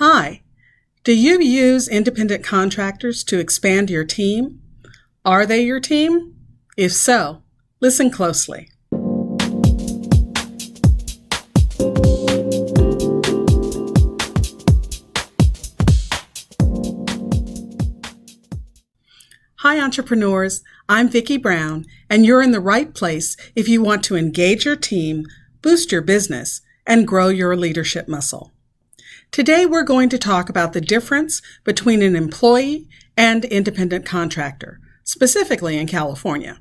Hi, do you use independent contractors to expand your team? Are they your team? If so, listen closely. Hi entrepreneurs, I'm Vicky Brown, and you're in the right place if you want to engage your team, boost your business, and grow your leadership muscle. Today we're going to talk about the difference between an employee and independent contractor, specifically in California.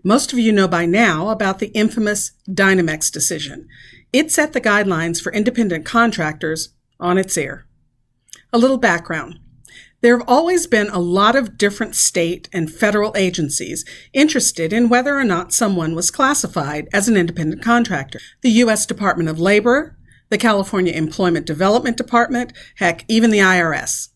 Most of you know by now about the infamous Dynamex decision. It set the guidelines for independent contractors on its ear. A little background. There have always been a lot of different state and federal agencies interested in whether or not someone was classified as an independent contractor. The U.S. Department of Labor, the California Employment Development Department, heck, even the IRS.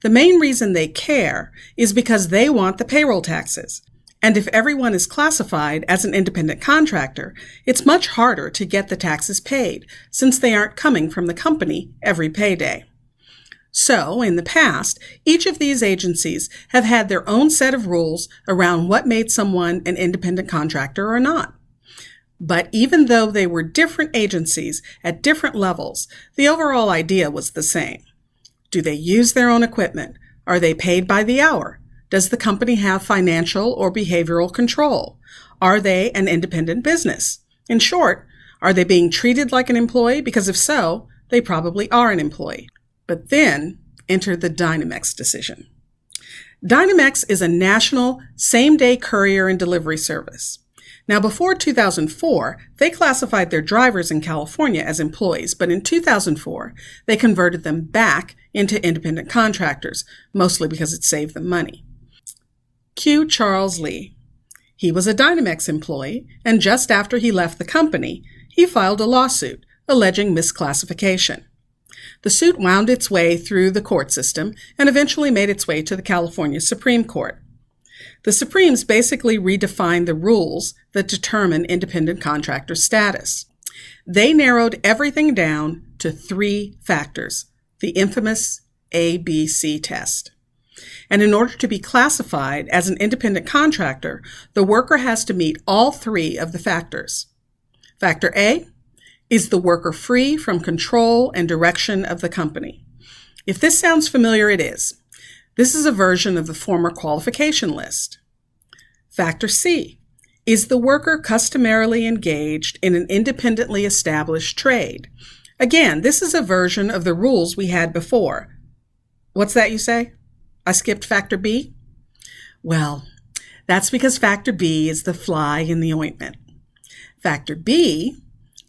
The main reason they care is because they want the payroll taxes. And if everyone is classified as an independent contractor, it's much harder to get the taxes paid since they aren't coming from the company every payday. So, in the past, each of these agencies have had their own set of rules around what made someone an independent contractor or not. But even though they were different agencies at different levels, the overall idea was the same. Do they use their own equipment? Are they paid by the hour? Does the company have financial or behavioral control? Are they an independent business? In short, are they being treated like an employee? Because if so, they probably are an employee. But then enter the Dynamex decision. Dynamex is a national same-day courier and delivery service. Now, before 2004, they classified their drivers in California as employees, but in 2004, they converted them back into independent contractors, mostly because it saved them money. Cue Charles Lee. He was a Dynamex employee, and just after he left the company, he filed a lawsuit alleging misclassification. The suit wound its way through the court system and eventually made its way to the California Supreme Court. The Supremes basically redefined the rules that determine independent contractor status. They narrowed everything down to 3 factors, the infamous ABC test. And in order to be classified as an independent contractor, the worker has to meet all 3 of the factors. Factor A, is the worker free from control and direction of the company? If this sounds familiar, it is. This is a version of the former qualification list. Factor C, is the worker customarily engaged in an independently established trade? Again, this is a version of the rules we had before. What's that you say? I skipped Factor B? Well, that's because Factor B is the fly in the ointment. Factor B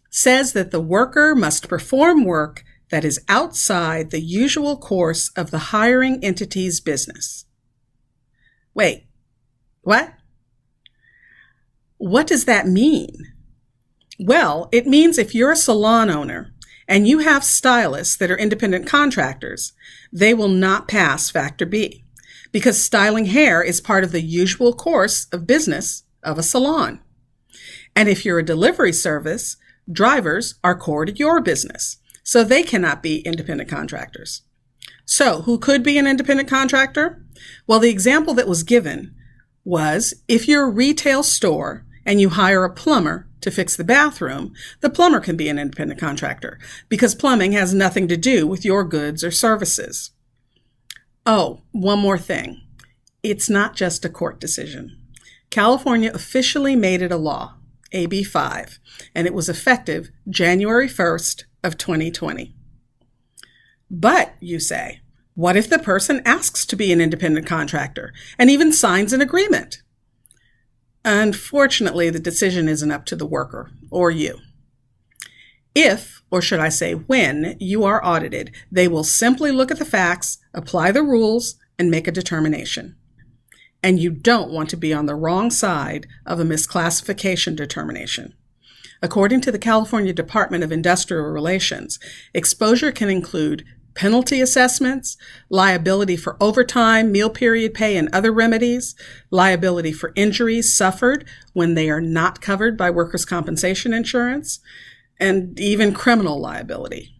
says that the worker must perform work that is outside the usual course of the hiring entity's business. Wait, what? What does that mean? Well, it means if you're a salon owner and you have stylists that are independent contractors, they will not pass Factor B because styling hair is part of the usual course of business of a salon. And if you're a delivery service, drivers are core to your business, so they cannot be independent contractors. So, who could be an independent contractor? Well, the example that was given was if you're a retail store and you hire a plumber to fix the bathroom, the plumber can be an independent contractor because plumbing has nothing to do with your goods or services. Oh, one more thing. It's not just a court decision. California officially made it a law. AB 5, and it was effective January 1st of 2020. But, you say, what if the person asks to be an independent contractor and even signs an agreement? Unfortunately, the decision isn't up to the worker or you. If, or should I say when, you are audited, they will simply look at the facts, apply the rules, and make a determination. And you don't want to be on the wrong side of a misclassification determination. According to the California Department of Industrial Relations, exposure can include penalty assessments, liability for overtime, meal period pay, and other remedies, liability for injuries suffered when they are not covered by workers' compensation insurance, and even criminal liability.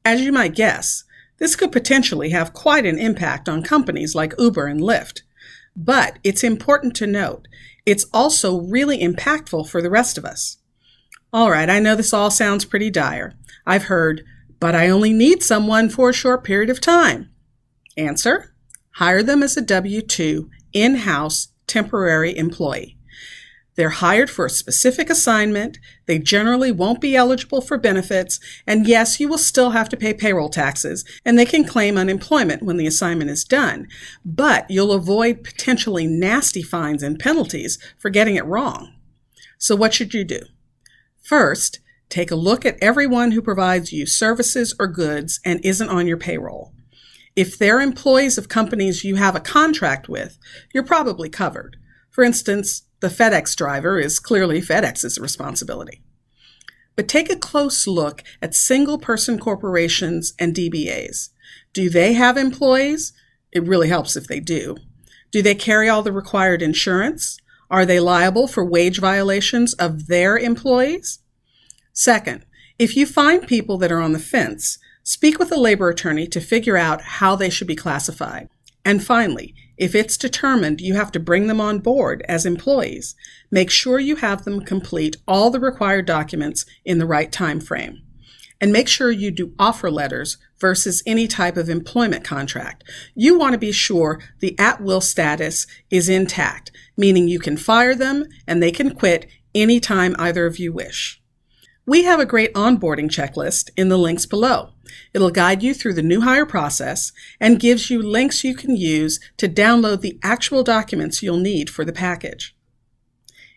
As you might guess, this could potentially have quite an impact on companies like Uber and Lyft. But it's important to note, it's also really impactful for the rest of us. All right, I know this all sounds pretty dire. I've heard, but I only need someone for a short period of time. Answer: hire them as a W-2 in-house temporary employee. They're hired for a specific assignment, they generally won't be eligible for benefits, and yes, you will still have to pay payroll taxes, and they can claim unemployment when the assignment is done, but you'll avoid potentially nasty fines and penalties for getting it wrong. So what should you do? First, take a look at everyone who provides you services or goods and isn't on your payroll. If they're employees of companies you have a contract with, you're probably covered. For instance, the FedEx driver is clearly FedEx's responsibility. But take a close look at single-person corporations and DBAs. Do they have employees? It really helps if they do. Do they carry all the required insurance? Are they liable for wage violations of their employees? Second, if you find people that are on the fence, speak with a labor attorney to figure out how they should be classified. And finally, if it's determined you have to bring them on board as employees, make sure you have them complete all the required documents in the right time frame. And make sure you do offer letters versus any type of employment contract. You want to be sure the at-will status is intact, meaning you can fire them and they can quit anytime either of you wish. We have a great onboarding checklist in the links below. It'll guide you through the new hire process and gives you links you can use to download the actual documents you'll need for the package.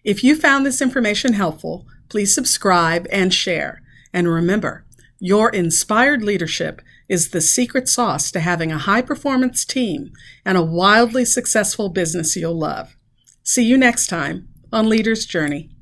If you found this information helpful, please subscribe and share. And remember, your inspired leadership is the secret sauce to having a high-performance team and a wildly successful business you'll love. See you next time on Leader's Journey.